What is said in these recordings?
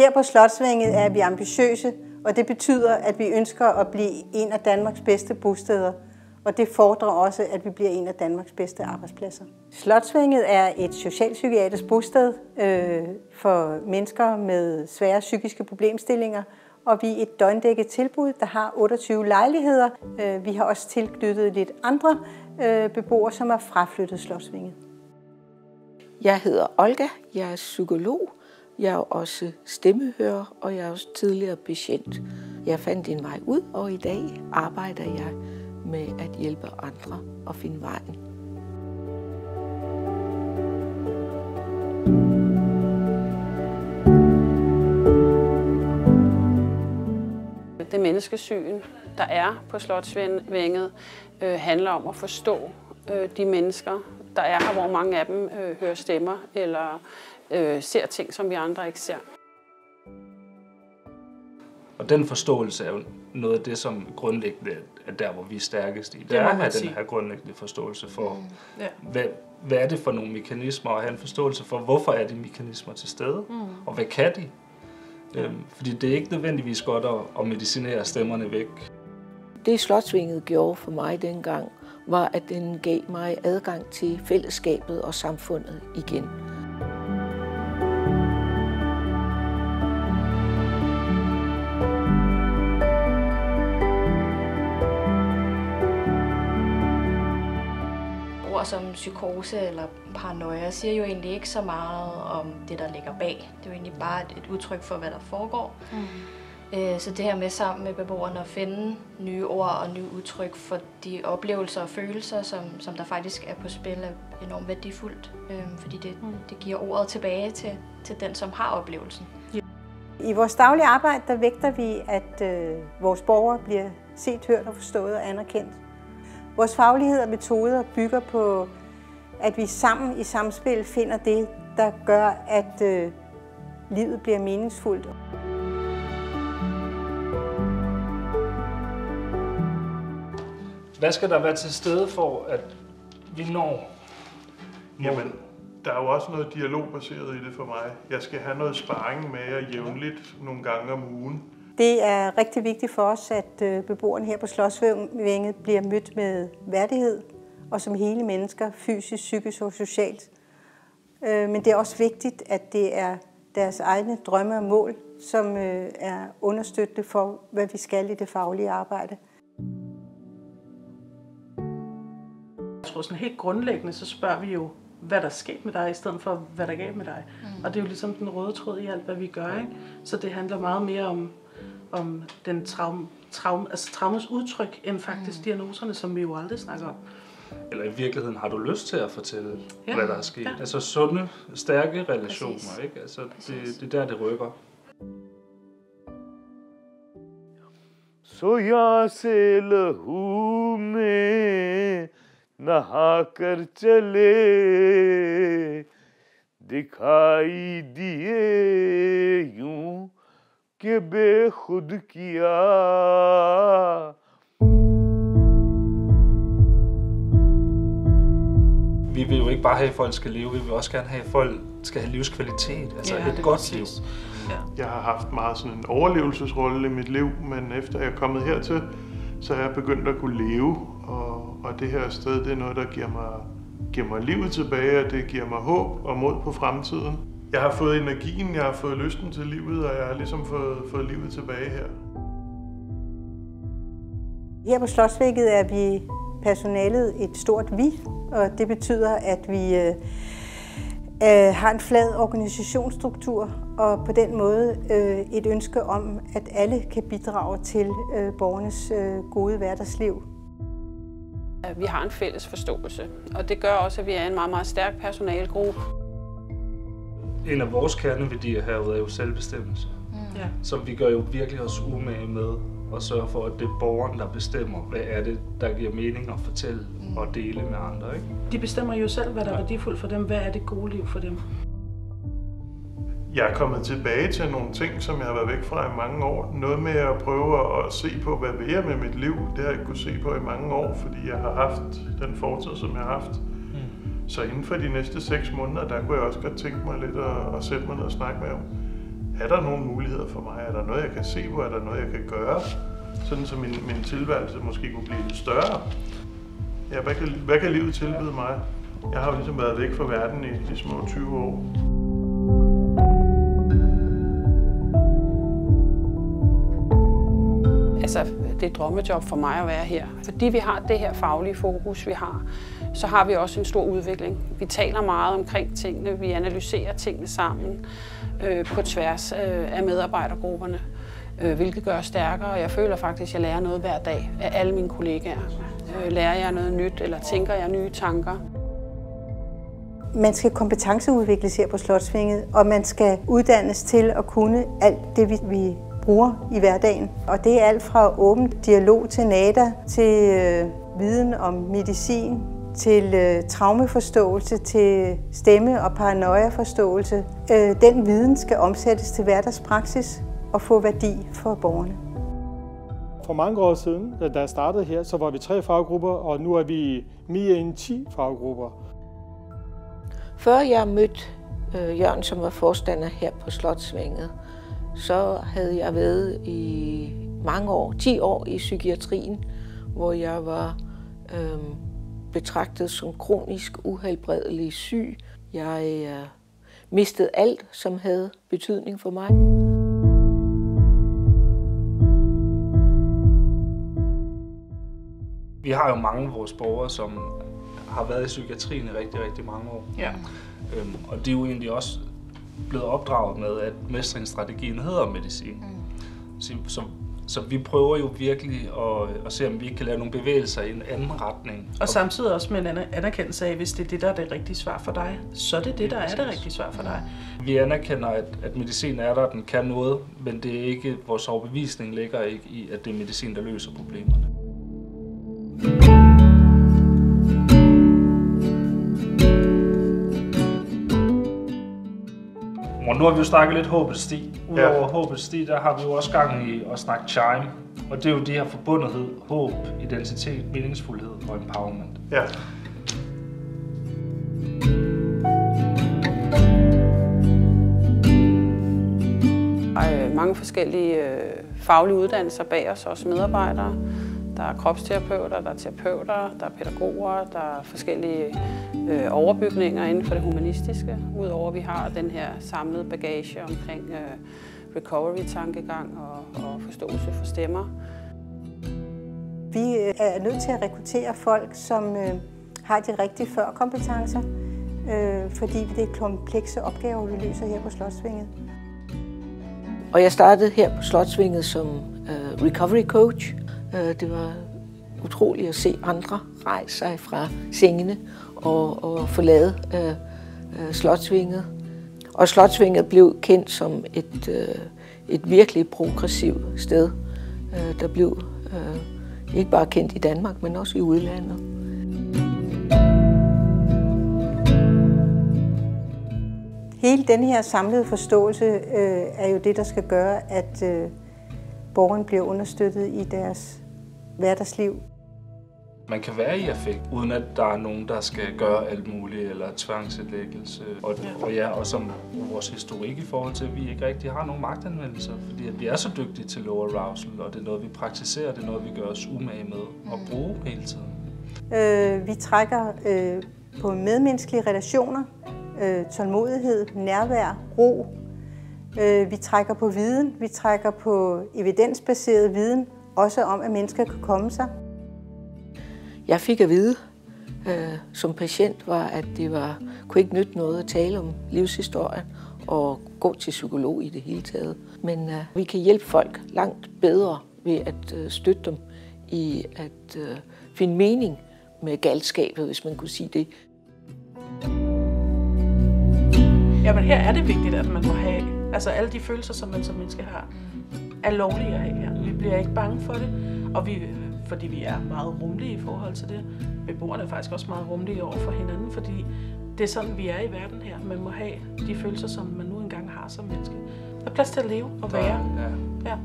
Her på Slotsvænget er vi ambitiøse, og det betyder, at vi ønsker at blive en af Danmarks bedste bosteder. Og det fordrer også, at vi bliver en af Danmarks bedste arbejdspladser. Slotsvænget er et socialpsykiatrisk bosted for mennesker med svære psykiske problemstillinger. Og vi er et døgndækket tilbud, der har 28 lejligheder. Vi har også tilknyttet lidt andre beboere, som er fraflyttet Slotsvænget. Jeg hedder Olga, jeg er psykolog, jeg er også stemmehører, og jeg er også tidligere patient. Jeg fandt en vej ud, og i dag arbejder jeg med at hjælpe andre at finde vejen. Det menneskesyn, der er på Slotsvænget, handler om at forstå de mennesker, der er her, hvor mange af dem hører stemmer eller ser ting, som vi andre ikke ser. Og den forståelse er jo noget af det, som grundlæggende er der, hvor vi er stærkest i. Det er at have den her grundlæggende forståelse for, hvad er det for nogle mekanismer, og have en forståelse for, hvorfor er de mekanismer til stede, og hvad kan de? Fordi det er ikke nødvendigvis godt at medicinere stemmerne væk. Det Slotsvænget gjorde for mig dengang, var, at den gav mig adgang til fællesskabet og samfundet igen. Ord som psykose eller paranoia siger jo egentlig ikke så meget om det, der ligger bag. Det er jo egentlig bare et udtryk for, hvad der foregår. Så det her med sammen med beboerne at finde nye ord og nye udtryk for de oplevelser og følelser, som der faktisk er på spil, er enormt værdifuldt. Fordi det giver ordet tilbage til den, som har oplevelsen. I vores daglige arbejde, der vægter vi, at vores borgere bliver set, hørt og forstået og anerkendt. Vores faglighed og metoder bygger på, at vi sammen i samspil finder det, der gør, at livet bliver meningsfuldt. Hvad skal der være til stede for, at vi når? Jamen, der er jo også noget dialogbaseret i det for mig. Jeg skal have noget sparring med jer jævnligt nogle gange om ugen. Det er rigtig vigtigt for os, at beboerne her på Slotsvænget bliver mødt med værdighed og som hele mennesker, fysisk, psykisk og socialt. Men det er også vigtigt, at det er deres egne drømme og mål, som er understøttende for, hvad vi skal i det faglige arbejde. Jeg tror sådan helt grundlæggende, så spørger vi jo, hvad der er sket med dig, i stedet for, hvad der er galt med dig. Og det er jo ligesom den røde tråd i alt, hvad vi gør, ikke? Så det handler meget mere om den traumas udtryk, end faktisk diagnoserne, som vi jo aldrig snakker om. Eller i virkeligheden har du lyst til at fortælle, hvad der er sket. Altså sunde, stærke relationer, ikke? Altså det er der, det rykker. सोया से लहू में नहा कर चले दिखाई दिए यूं के बेखुद किया. Vi vil jo ikke bare have, at folk skal leve, vi vil også gerne have, at folk skal have livskvalitet, altså et godt liv. Jeg har haft meget sådan en overlevelsesrolle i mit liv, men efter jeg er kommet hertil, så er jeg begyndt at kunne leve, og det her sted, det er noget, der giver mig livet tilbage, og det giver mig håb og mod på fremtiden. Jeg har fået energien, jeg har fået lysten til livet, og jeg har ligesom fået livet tilbage her. Her på Slotsvænget er vi personalet et stort vi, og det betyder, at vi har en flad organisationsstruktur, og på den måde et ønske om, at alle kan bidrage til borgernes gode hverdagsliv. Vi har en fælles forståelse, og det gør også, at vi er en meget, meget stærk personalegruppe. En af vores kerneværdier herude er jo selvbestemmelse, som vi gør jo virkelig os umage med at sørge for, at det er borgeren, der bestemmer, hvad er det, der giver mening at fortælle og dele med andre, ikke? De bestemmer jo selv, hvad der er værdifuldt for dem. Hvad er det gode liv for dem? Jeg er kommet tilbage til nogle ting, som jeg har været væk fra i mange år. Noget med at prøve at se på, hvad vil jeg med mit liv? Det har jeg ikke kunnet se på i mange år, fordi jeg har haft den fortid, som jeg har haft. Så inden for de næste 6 måneder, der kunne jeg også godt tænke mig lidt at sætte mig ned og snakke med om. er der nogle muligheder for mig? Er der noget, jeg kan se på? Er der noget, jeg kan gøre? Sådan så min tilværelse måske kunne blive lidt større. Ja, hvad kan livet tilbyde mig? Jeg har jo ligesom været væk fra verden i de små 20 år. Altså, det er et drømmejob for mig at være her. Fordi vi har det her faglige fokus, vi har, så har vi også en stor udvikling. Vi taler meget omkring tingene, vi analyserer tingene sammen på tværs af medarbejdergrupperne, hvilket gør os stærkere. Jeg føler faktisk, at jeg lærer noget hver dag af alle mine kollegaer. Lærer jeg noget nyt, eller tænker jeg nye tanker? Man skal kompetenceudvikles her på Slotsvænget, og man skal uddannes til at kunne alt det, vi bruger i hverdagen. Og det er alt fra åben dialog til NADA, til viden om medicin, til traumeforståelse, til stemme- og paranoia-forståelse. Den viden skal omsættes til hverdagspraksis og få værdi for borgerne. For mange år siden, da jeg startede her, så var vi 3 faggrupper, og nu er vi mere end 10 faggrupper. Før jeg mødte Jørgen, som var forstander her på Slotsvænget, så havde jeg været i mange år, 10 år i psykiatrien, hvor jeg var betragtet som kronisk uhelbredelig syg. Jeg mistede alt, som havde betydning for mig. Vi har jo mange af vores borgere, som har været i psykiatrien i rigtig, rigtig mange år. Ja. Og de er jo egentlig også blevet opdraget med, at mestringsstrategien hedder medicin. Så vi prøver jo virkelig at se, om vi ikke kan lave nogle bevægelser i en anden retning. Og samtidig også med en anerkendelse af, hvis det er det, der er det rigtige svar for dig, så er det det, der er det rigtige svar for dig. Vi anerkender, at medicin er der, den kan noget, men det er ikke, vores overbevisning ligger ikke i, at det er medicin, der løser problemerne. Og nu har vi jo snakket lidt håbets sti. Udover håbets sti, der har vi jo også gang i at snakke chime. Og det er jo de her forbundethed, håb, identitet, meningsfuldhed og empowerment. Ja. Der er mange forskellige faglige uddannelser bag os, også medarbejdere. Der er kropsterapeuter, der er terapeuter, der er pædagoger, der er forskellige overbygninger inden for det humanistiske. Udover at vi har den her samlede bagage omkring recovery-tankegang og forståelse for stemmer. Vi er nødt til at rekruttere folk, som har de rigtige førkompetencer, fordi det er komplekse opgaver, vi løser her på Slotsvænget. Og jeg startede her på Slotsvænget som recovery coach. Det var utroligt at se andre rejse sig fra sengene og forlade Slotsvænget. Og Slotsvænget blev kendt som et virkelig progressivt sted, der blev ikke bare kendt i Danmark, men også i udlandet. Hele denne her samlede forståelse er jo det, der skal gøre, at borgerne bliver understøttet i deres hverdagsliv. Man kan være i affekt, uden at der er nogen, der skal gøre alt muligt, eller tvangsindlæggelse. Og som vores historik i forhold til, at vi ikke rigtig har nogen magtanvendelse, fordi at vi er så dygtige til low arousal, og det er noget, vi praktiserer, det er noget, vi gør os umage med at bruge hele tiden. Vi trækker på medmenneskelige relationer, tålmodighed, nærvær, ro. Vi trækker på viden, vi trækker på evidensbaseret viden, også om, at mennesker kan komme sig. Jeg fik at vide som patient, at det kunne ikke nytte noget at tale om livshistorien og gå til psykolog i det hele taget. Men vi kan hjælpe folk langt bedre ved at støtte dem i at finde mening med galskabet, hvis man kunne sige det. Jamen her er det vigtigt, at man må have, altså alle de følelser, som man som menneske har, er lovlige at have her. Vi bliver ikke bange for det, og fordi vi er meget rummelige i forhold til det. Beboerne er faktisk også meget rummelige over for hinanden, fordi det er sådan, vi er i verden her. Man må have de følelser, som man nu engang har som menneske. Der er plads til at leve og være. Ja.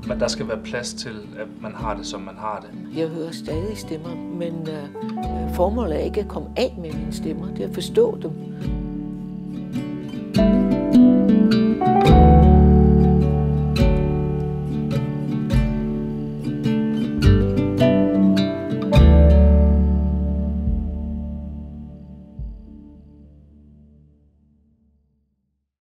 Men der skal være plads til, at man har det, som man har det. Jeg hører stadig stemmer, men formålet er ikke at komme af med mine stemmer. Det er at forstå dem.